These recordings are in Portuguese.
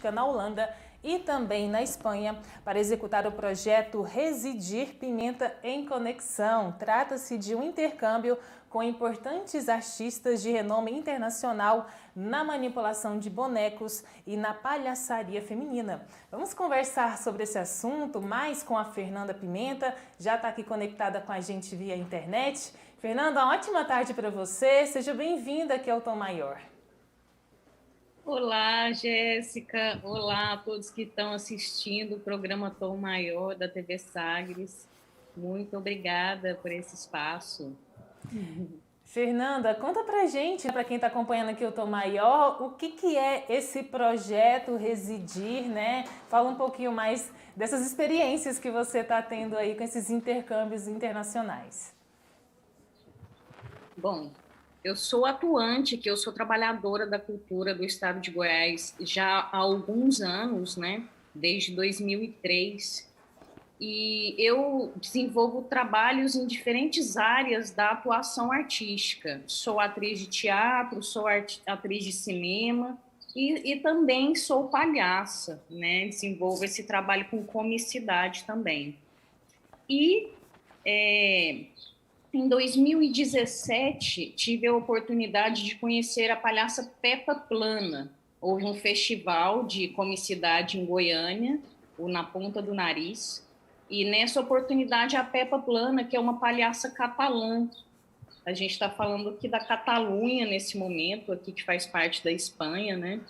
artística na Holanda e também na Espanha para executar o projeto Residir Pimenta em Conexão. Trata-se de um intercâmbio com importantes artistas de renome internacional na manipulação de bonecos e na palhaçaria feminina. Vamos conversar sobre esse assunto mais com a Fernanda Pimenta, já está aqui conectada com a gente via internet. Fernanda, uma ótima tarde para você, seja bem-vinda aqui ao Tom Maior. Olá, Jéssica. Olá a todos que estão assistindo o programa Tom Maior da TV Sagres. Muito obrigada por esse espaço. Fernanda, conta pra gente, para quem está acompanhando aqui o Tom Maior, o que é esse projeto Residir, né? Fala um pouquinho mais dessas experiências que você está tendo aí com esses intercâmbios internacionais. Bom, eu sou atuante, eu sou trabalhadora da cultura do estado de Goiás já há alguns anos, né? Desde 2003. E eu desenvolvo trabalhos em diferentes áreas da atuação artística. Sou atriz de teatro, sou atriz de cinema e também sou palhaça, né? Desenvolvo esse trabalho com comicidade também. E em 2017, tive a oportunidade de conhecer a palhaça Peppa Plana. Houve um festival de comicidade em Goiânia, o Na Ponta do Nariz, e nessa oportunidade a Peppa Plana, que é uma palhaça catalã. A gente está falando aqui da Catalunha nesse momento, aqui que faz parte da Espanha, né?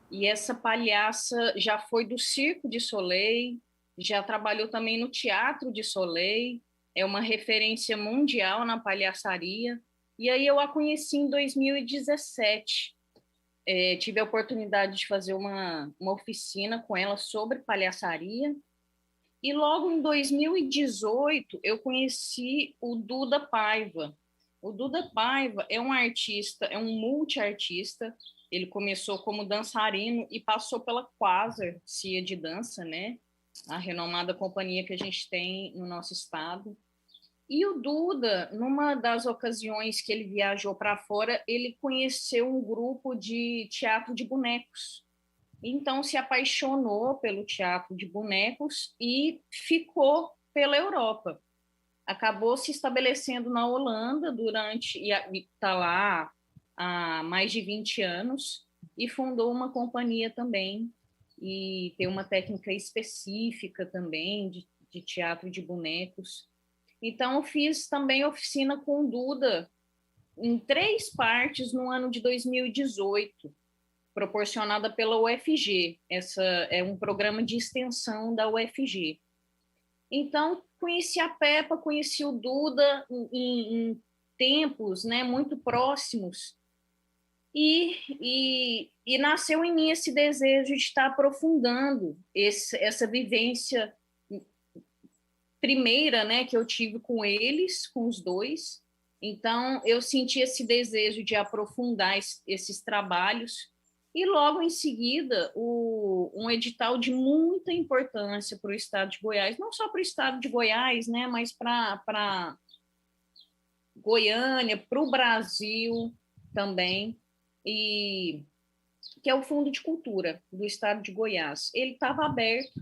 E essa palhaça já foi do Circo de Soleil, já trabalhou também no Teatro de Soleil, é uma referência mundial na palhaçaria. E aí eu a conheci em 2017. Tive a oportunidade de fazer uma oficina com ela sobre palhaçaria. E logo em 2018 eu conheci o Duda Paiva. O Duda Paiva é um artista, é um multiartista. Ele começou como dançarino e passou pela Quasar, CIA de Dança, né? A renomada companhia que a gente tem no nosso estado. E o Duda, numa das ocasiões que ele viajou para fora, ele conheceu um grupo de teatro de bonecos. Então, se apaixonou pelo teatro de bonecos e ficou pela Europa. Acabou se estabelecendo na Holanda e está lá há mais de 20 anos e fundou uma companhia também e tem uma técnica específica também de teatro de bonecos. Então, eu fiz também oficina com o Duda em 3 partes no ano de 2018, proporcionada pela UFG. Essa é um programa de extensão da UFG. Então, conheci a Peppa, conheci o Duda em tempos, né, muito próximos, e nasceu em mim esse desejo de estar aprofundando essa vivência primeira, né, que eu tive com eles, com os dois. Então, eu senti esse desejo de aprofundar esses trabalhos. E logo em seguida, um edital de muita importância para o estado de Goiás, não só para o estado de Goiás, né, mas para Goiânia, para o Brasil também, e que é o Fundo de Cultura do estado de Goiás. Ele estava aberto.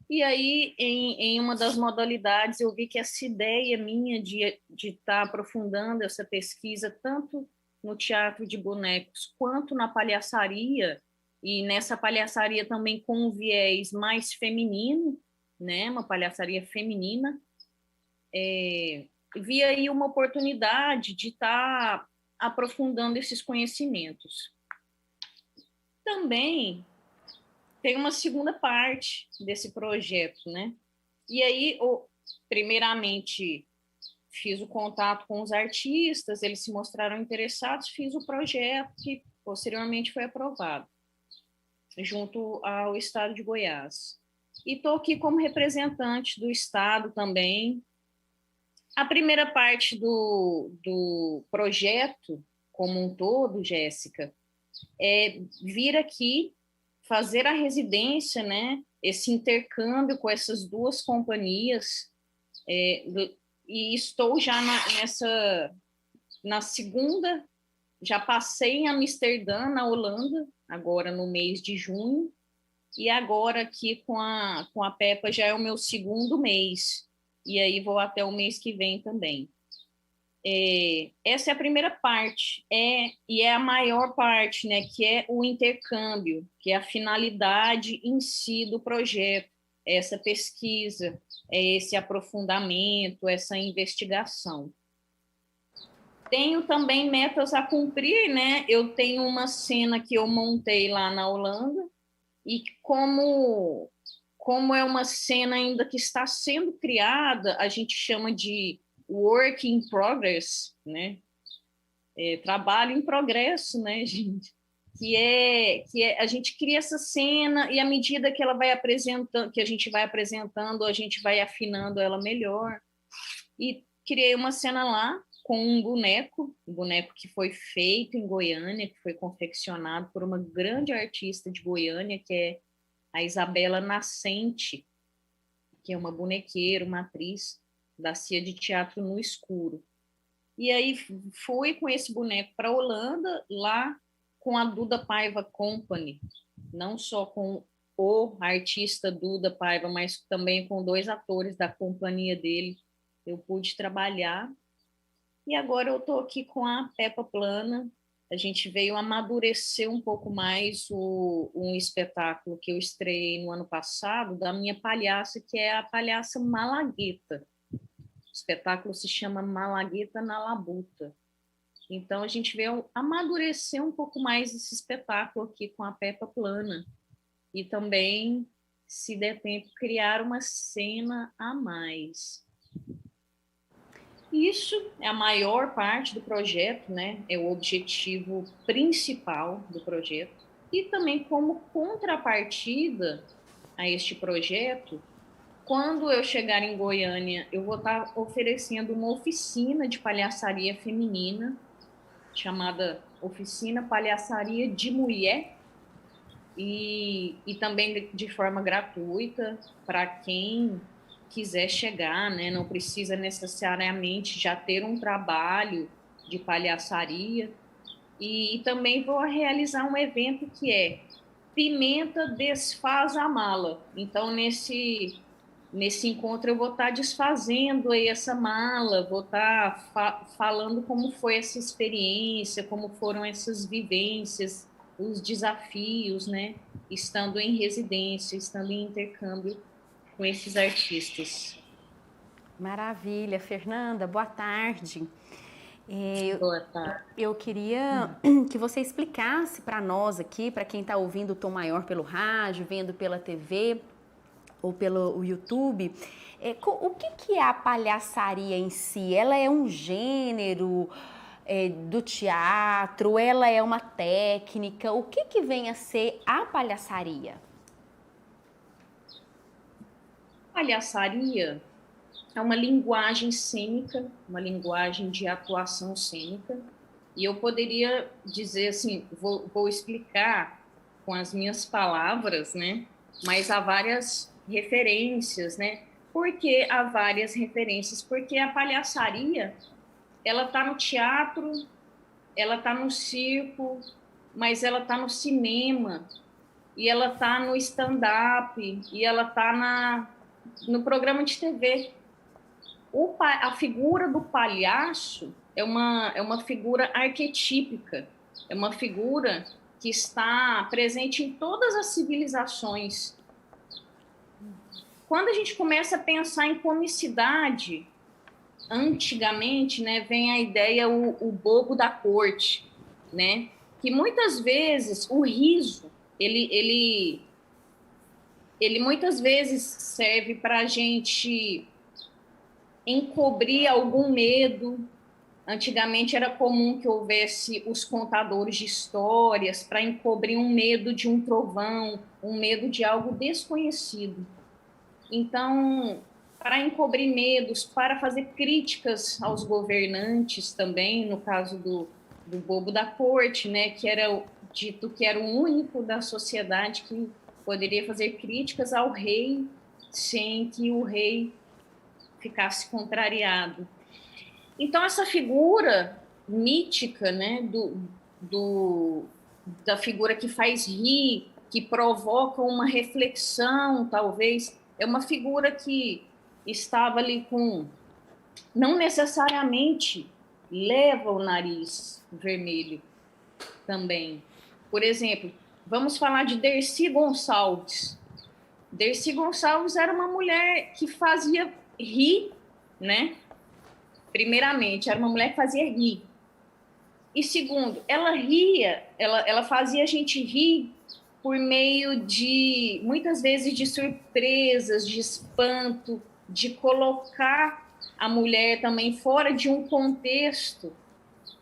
E aí, em uma das modalidades, eu vi que essa ideia minha de estar aprofundando essa pesquisa, tanto no teatro de bonecos quanto na palhaçaria, e nessa palhaçaria também com um viés mais feminino, né, uma palhaçaria feminina, vi aí uma oportunidade de estar aprofundando esses conhecimentos. Também tem uma segunda parte desse projeto, né? E aí, primeiramente, fiz o contato com os artistas, eles se mostraram interessados, fiz o projeto que posteriormente foi aprovado, junto ao estado de Goiás. E estou aqui como representante do estado também. A primeira parte do projeto, como um todo, Jéssica, é vir aqui fazer a residência, né, esse intercâmbio com essas 2 companhias, e estou já na segunda, já passei em Amsterdã, na Holanda, agora no mês de junho, e agora aqui com a Peppa já é o meu segundo mês, e aí vou até o mês que vem também. Essa é a primeira parte, e é a maior parte, né, que é o intercâmbio, que é a finalidade em si do projeto, essa pesquisa, esse aprofundamento, essa investigação. Tenho também metas a cumprir, né? Eu tenho uma cena que eu montei lá na Holanda, e como é uma cena ainda que está sendo criada, a gente chama de work in progress, né? Trabalho em progresso, né, gente? A gente cria essa cena e à medida que ela vai apresentando, que a gente vai apresentando, a gente vai afinando ela melhor. E criei uma cena lá com um boneco que foi feito em Goiânia, que foi confeccionado por uma grande artista de Goiânia, que é a Isabela Nascente, que é uma bonequeira, uma atriz da CIA de Teatro no Escuro. E aí fui com esse boneco para a Holanda, lá com a Duda Paiva Company, não só com o artista Duda Paiva, mas também com 2 atores da companhia dele. Eu pude trabalhar. E agora eu estou aqui com a Peppa Plana. A gente veio amadurecer um pouco mais um espetáculo que eu estreiei no ano passado, da minha palhaça, que é a palhaça Malagueta. O espetáculo se chama Malagueta na Labuta. Então, a gente veio amadurecer um pouco mais esse espetáculo aqui com a Peppa Plana. E também, se der tempo, criar uma cena a mais. Isso é a maior parte do projeto, né? É o objetivo principal do projeto. E também como contrapartida a este projeto, quando eu chegar em Goiânia, eu vou estar oferecendo uma oficina de palhaçaria feminina, chamada Oficina Palhaçaria de Mulher, e também de forma gratuita para quem quiser chegar, né? Não precisa necessariamente já ter um trabalho de palhaçaria. E também vou realizar um evento que é Pimenta Desfaz a Mala. Então, nesse encontro, eu vou estar desfazendo aí essa mala, vou estar falando como foi essa experiência, como foram essas vivências, os desafios, né? Estando em residência, estando em intercâmbio com esses artistas. Maravilha, Fernanda, boa tarde. Boa tarde. Eu queria que você explicasse para nós aqui, para quem está ouvindo o Tom Maior pelo rádio, vendo pela TV ou pelo YouTube, o que é a palhaçaria em si? Ela é um gênero do teatro? Ela é uma técnica? O que vem a ser a palhaçaria? Palhaçaria é uma linguagem cênica, uma linguagem de atuação cênica, e eu poderia dizer assim, vou explicar com as minhas palavras, né? Mas há várias referências, né? Por que há várias referências? Porque a palhaçaria, ela está no teatro, ela está no circo, mas ela está no cinema, e ela está no stand-up, e ela está no programa de TV. A figura do palhaço é uma figura arquetípica, é uma figura que está presente em todas as civilizações. Quando a gente começa a pensar em comicidade, antigamente, né, vem a ideia, o bobo da corte, né, que muitas vezes o riso, ele muitas vezes serve para a gente encobrir algum medo. Antigamente era comum que houvesse os contadores de histórias para encobrir um medo de um trovão, um medo de algo desconhecido. Então, para encobrir medos, para fazer críticas aos governantes também, no caso do bobo da corte, né, que era dito que era o único da sociedade que poderia fazer críticas ao rei sem que o rei ficasse contrariado. Então, essa figura mítica, né, da figura que faz rir, que provocam uma reflexão, talvez. É uma figura que estava ali com... Não necessariamente leva o nariz vermelho também. Por exemplo, vamos falar de Dercy Gonçalves. Dercy Gonçalves era uma mulher que fazia rir, né? Primeiramente, era uma mulher que fazia rir. E segundo, ela ria, ela fazia a gente rir por meio de, muitas vezes, de surpresas, de espanto, de colocar a mulher também fora de um contexto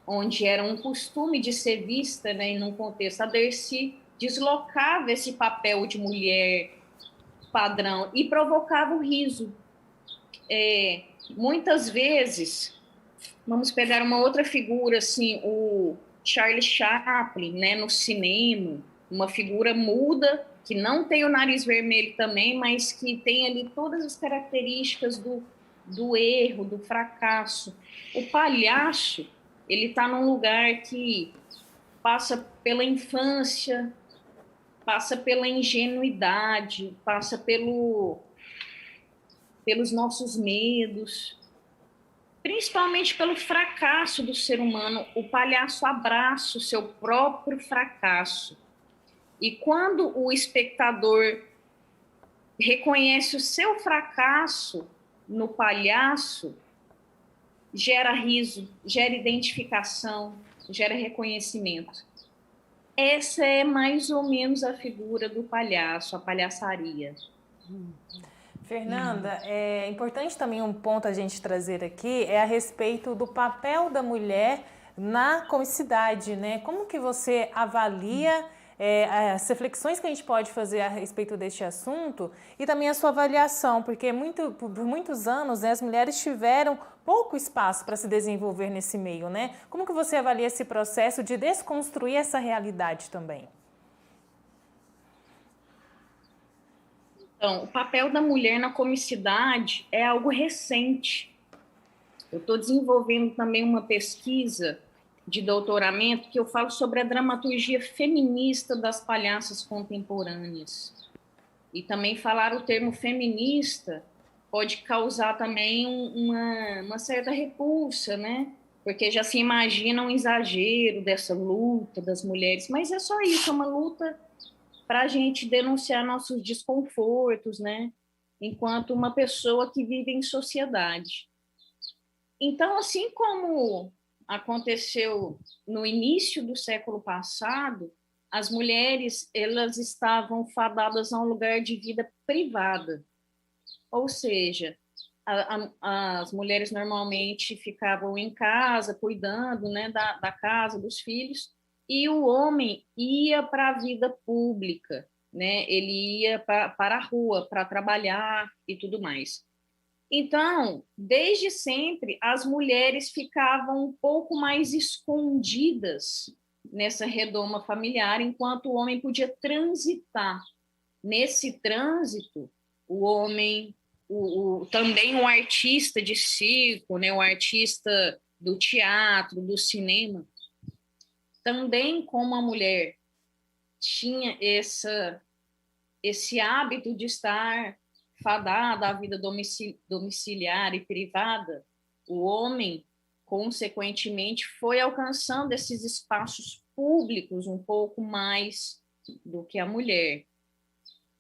onde era um costume de ser vista, né, em um contexto. A Dercy deslocava esse papel de mulher padrão e provocava o riso. Muitas vezes, vamos pegar uma outra figura, assim, o Charlie Chaplin, né, no cinema, uma figura muda, que não tem o nariz vermelho também, mas que tem ali todas as características do erro, do fracasso. O palhaço, ele está num lugar que passa pela infância, passa pela ingenuidade, passa pelos nossos medos, principalmente pelo fracasso do ser humano. O palhaço abraça o seu próprio fracasso. E quando o espectador reconhece o seu fracasso no palhaço, gera riso, gera identificação, gera reconhecimento. Essa é mais ou menos a figura do palhaço, a palhaçaria. Fernanda, é importante também um ponto a gente trazer aqui é a respeito do papel da mulher na comicidade, né? Como que você avalia as reflexões que a gente pode fazer a respeito deste assunto e também a sua avaliação, porque por muitos anos, né, as mulheres tiveram pouco espaço para se desenvolver nesse meio, né? Como que você avalia esse processo de desconstruir essa realidade também? Então, o papel da mulher na comicidade é algo recente. Eu estou desenvolvendo também uma pesquisa de doutoramento que eu falo sobre a dramaturgia feminista das palhaças contemporâneas. E também falar o termo feminista pode causar também uma certa repulsa, né? Porque já se imagina um exagero dessa luta das mulheres, mas é só isso, é uma luta para a gente denunciar nossos desconfortos, né? Enquanto uma pessoa que vive em sociedade. Então, assim como aconteceu no início do século passado, as mulheres elas estavam fadadas a um lugar de vida privada. Ou seja, as mulheres normalmente ficavam em casa, cuidando, né, da casa, dos filhos, e o homem ia para a vida pública, né? Ele ia para a rua para trabalhar e tudo mais. Então, desde sempre, as mulheres ficavam um pouco mais escondidas nessa redoma familiar, enquanto o homem podia transitar. Nesse trânsito, o homem, também o artista de circo, né, o artista do teatro, do cinema, também como a mulher tinha esse hábito de estar fadada à vida domiciliar e privada, o homem, consequentemente, foi alcançando esses espaços públicos um pouco mais do que a mulher.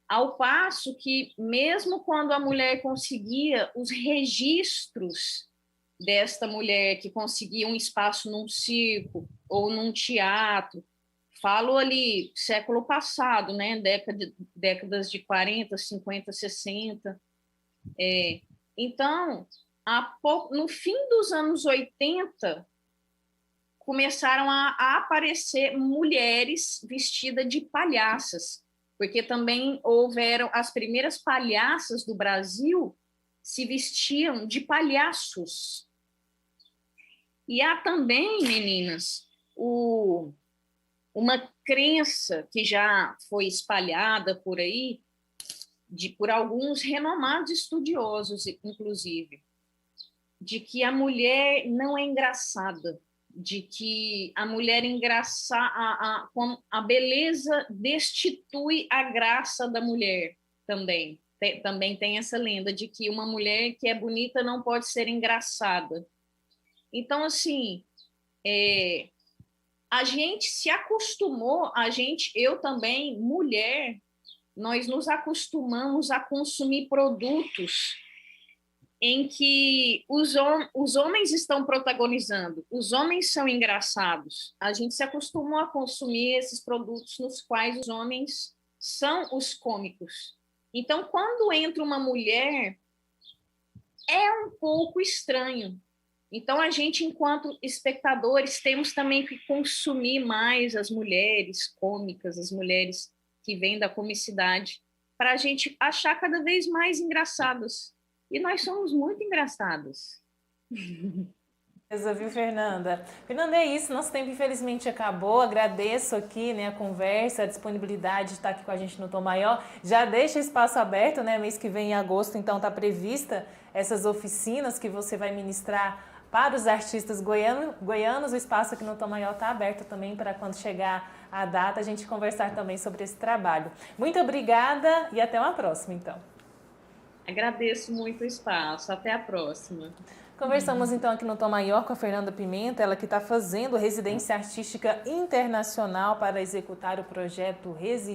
Ao passo que, mesmo quando a mulher conseguia os registros desta mulher que conseguia um espaço num circo ou num teatro, falo ali século passado, né? Décadas de 40, 50, 60. Então, no fim dos anos 80, começaram a aparecer mulheres vestidas de palhaças, porque também houveram as primeiras palhaças do Brasil se vestiam de palhaços. E há também, meninas, uma crença que já foi espalhada por aí, por alguns renomados estudiosos, inclusive, de que a mulher não é engraçada, de que a mulher a beleza destitui a graça da mulher também. Também tem essa lenda de que uma mulher que é bonita não pode ser engraçada. Então, assim, a gente se acostumou, eu também, mulher, nós nos acostumamos a consumir produtos em que os homens estão protagonizando, os homens são engraçados. A gente se acostumou a consumir esses produtos nos quais os homens são os cômicos. Então, quando entra uma mulher, é um pouco estranho. Então, a gente, enquanto espectadores, temos também que consumir mais as mulheres cômicas, as mulheres que vêm da comicidade, para a gente achar cada vez mais engraçadas. E nós somos muito engraçados. Viu, Fernanda? Fernanda, é isso. Nosso tempo, infelizmente, acabou. Agradeço aqui, né, a conversa, a disponibilidade de estar aqui com a gente no Tom Maior. Já deixa espaço aberto, né? Mês que vem, em agosto, então, está prevista essas oficinas que você vai ministrar para os artistas goianos. O espaço aqui no Tom Maior está aberto também para, quando chegar a data, a gente conversar também sobre esse trabalho. Muito obrigada e até uma próxima, então. Agradeço muito o espaço. Até a próxima. Conversamos então aqui no Tom Maior com a Fernanda Pimenta, ela que está fazendo residência artística internacional para executar o projeto Resistir.